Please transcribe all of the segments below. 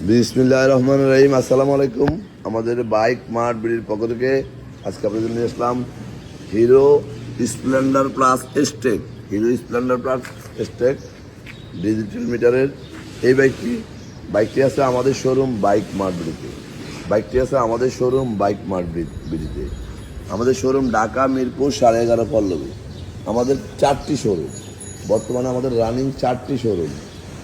বিসমিল্লাহির রহমানির রহিম। আসসালামু আলাইকুম। আমাদের বাইক মার্ট বিডির পক্ষ থেকে আজকে আপনাদের নিয়ে আসলাম Hero Splendor plus Xtec. Hero Splendor plus Xtec digital মিটারের এই বাইকটি আছে আমাদের শোরুম বাইক মার্ট বিডিতে। বাইকটি আছে আমাদের শোরুম বাইক মার্ট বিডিতে। আমাদের শোরুম ঢাকা মিরপুর 11.5 পল্লবী। আমাদের 4টি শোরুম, বর্তমানে আমাদের রানিং 4টি শোরুম।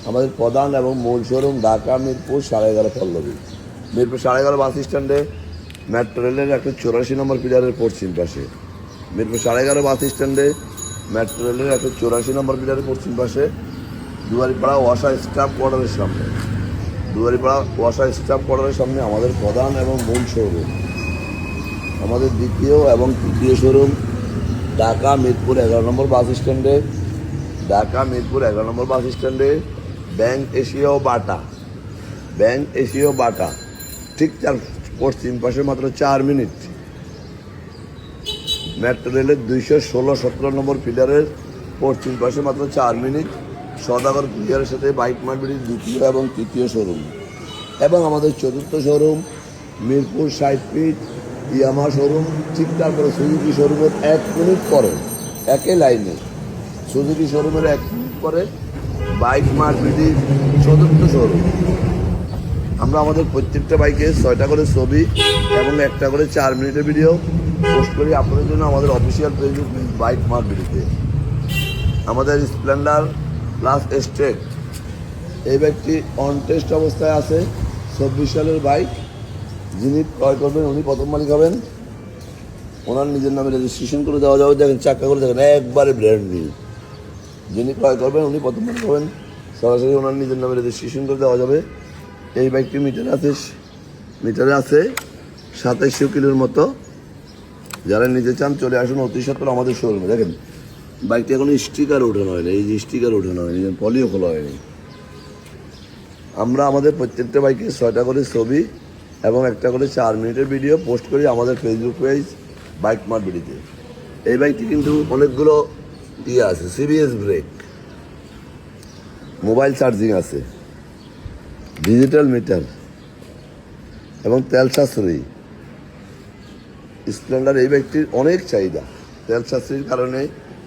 আমাদের প্রধান এবং মূল শোরুম ঢাকা মিরপুর 11.5 পল্লবী। মিরপুর 11.5 বাস স্ট্যান্ডে মেট্রো রেলের 184 নম্বর পিলারের পশ্চিম পাশে। মিরপুর 11.5 বাস স্ট্যান্ডে মেট্রো রেলের 184 নম্বর পিলারের পশ্চিম পাশে দুয়ারিপাড়া ওয়াসা স্টাফ কোয়ার্টারের সামনে। দুয়ারিপাড়া ওয়াসা স্টাফ কোয়ার্টারের সামনে আমাদের প্রধান এবং মূল শোরুম। আমাদের দ্বিতীয় এবং তৃতীয় শোরুম ঢাকা মিরপুর 11 নম্বর বাস স্ট্যান্ডে। ঢাকা মিরপুর 11 নম্বর বাস স্ট্যান্ডে ব্যাংক এশিয়া বাটা ঠিক তার পশ্চিম পাশে মাত্র 4 মিনিট। মেট্রো রেলের 216-17 নম্বর পিলারের পশ্চিম পাশে মাত্র 4 মিনিট। সদাগর প্লেয়ারের সাথে বাইক মার্কেটের দ্বিতীয় এবং তৃতীয় শোরুম। এবং আমাদের চতুর্থ শোরুম মিরপুর 60 ফিট ইয়ামা শোরুম, ঠিক তারপরে সুজুকি শোরুমের 1 মিনিট পরে একই লাইনে সুজুকি শোরুমের 1 মিনিট পরে বাইক মার্কেটের চতুর্থ শোরুম। আমরা আমাদের প্রত্যেকটা বাইকে 6টা করে ছবি এবং 1টা করে 4 মিনিটের ভিডিও পোস্ট করি আপনাদের জন্য আমাদের অফিসিয়াল ফেসবুক পেজ বাইক মার্কেটিতে। আমাদের স্প্লেন্ডার প্লাস স্টেক এই বাইকটি অন টেস্ট অবস্থায় আছে। 24 সালের বাইক। যিনি ক্রয় করবেন উনি প্রথম মালিক হবেন। ওনার নিজের নামে রেজিস্ট্রেশন করে দেওয়া যাবে। দেখেন চাকা করে দেখেন একবারে ব্র্যান্ড নিউ। যিনি ক্রয় করবেন উনি প্রথম মালিক হবেন, সরাসরি ওনার নিজের নামে রেজিস্ট্রেশন করে দেওয়া যাবে। এই বাইকটি মিটারে আছে 2700 কিলোর মতো। যারা নিতে চান চলে আসুন অতি সত্বর আমাদের শোরুমে। দেখেন বাইকটি এখন স্টিকার ওঠানো হয়নি, এই যে স্টিকার ওঠানো হয়নি, পলিও খোলা হয়নি। আমরা আমাদের প্রত্যেকটা বাইকে 6টা করে ছবি এবং 1টা করে 4 মিনিটের ভিডিও পোস্ট করি আমাদের ফেসবুক পেজ বাইক মার্ট বিডিতে। এই বাইকটি কিন্তু অনেকগুলো আছে, সিবিএস ব্রেক, মোবাইল চার্জিং আছে, ডিজিটাল মিটার এবং তেল সাশ্রয়ী। স্প্লেন্ডার এই বাইকটির অনেক চাহিদা। তেল সাশ্রয়ীর কারণে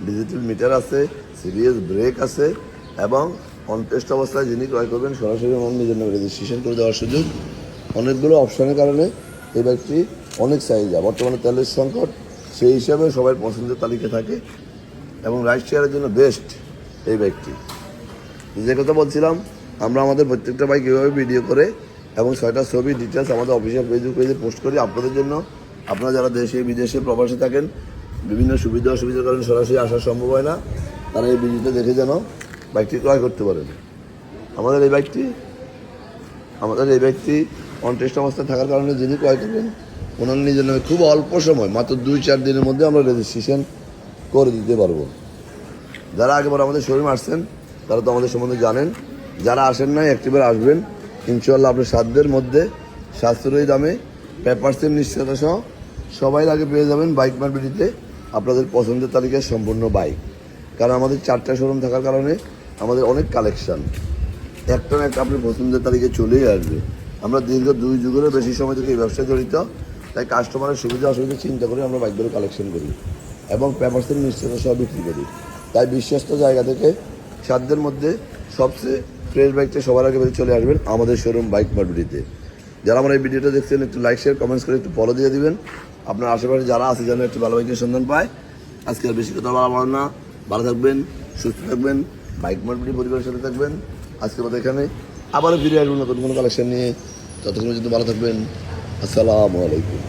ডিজিটাল মিটার আছে, সিবিএস ব্রেক আছে এবং অনটেস্ট অবস্থায় যিনি ক্রয় করবেন সরাসরি আমার নিজের নামে রেজিস্ট্রেশন করে দেওয়ার সুযোগ। অনেকগুলো অপশনের কারণে এই বাইকটি অনেক চাহিদা। বর্তমানে তেলের সংকট, সেই হিসাবে সবাই পছন্দের তালিকা থাকে এবং রাইড শেয়ারের জন্য বেস্ট এই বাইকটি। যে কথা বলছিলাম, আমরা আমাদের প্রত্যেকটা বাইক এভাবে ভিডিও করে এবং 6টা ছবি ডিটেলস আমাদের অফিসিয়াল ফেসবুক পেজে পোস্ট করি আপনাদের জন্য। আপনারা যারা দেশে বিদেশে প্রবাসে থাকেন, বিভিন্ন সুবিধা অসুবিধার কারণে সরাসরি আসা সম্ভব হয় না, তারা এই ভিডিওটা দেখে যেন বাইকটি ক্রয় করতে পারেন। আমাদের এই বাইকটি অনটেস্ট অবস্থায় থাকার কারণে যিনি ক্রয় করবেন ওনার নিজের নামে খুব অল্প সময়, মাত্র 2-4 দিনের মধ্যে আমরা রেজিস্ট্রেশন করে দিতে পারবো। যারা আগেবার আমাদের শোরুমে আসছেন তারা তো আমাদের সম্বন্ধে জানেন। যারা আসেন নাই একটিবার আসবেন, ইনশাআল্লাহ আপনার সাধ্যের মধ্যে সাশ্রয়ী দামে পেপারসের নিশ্চয়তা সহ সবাই আগে পেয়ে যাবেন বাইক মার্কেটিতে আপনাদের পছন্দের তালিকায় সম্পূর্ণ বাইক। কারণ আমাদের 4টা শোরুম থাকার কারণে আমাদের অনেক কালেকশান, একটা না একটা আপনার পছন্দের তালিকায় চলেই আসবে। আমরা দীর্ঘ 2 যুগেরও বেশি সময় থেকে এই ব্যবসায় জড়িত, তাই কাস্টমারের সুবিধা অসুবিধা চিন্তা করে আমরা বাইকগুলো কালেকশন করি এবং পেপারসের নিশ্চয়তা সহ বিক্রি করি। তাই বিশ্বস্ত জায়গা থেকে সাধ্যের মধ্যে সবচেয়ে ফ্রেশ বাইকটা সবার আগে চলে আসবেন আমাদের শোরুম বাইক মার্কেটিতে। যারা আমার এই ভিডিওটা দেখছেন একটু লাইক শেয়ার কমেন্টস করে একটু ফলো দিয়ে দিবেন। আপনার আশেপাশে যারা আছে যেন একটু ভালো বাইকের সন্ধান পায়। আজকে আর বেশি কথা বলা না, ভালো থাকবেন, সুস্থ থাকবেন, বাইক মার্কেটি পরিবারের সাথে থাকবেন। আজকের মতো এখানে আবারও ফিরে আসবেন নতুন কোনো কালেকশন নিয়ে। ততক্ষণ পর্যন্ত ভালো থাকবেন। আসসালামু আলাইকুম।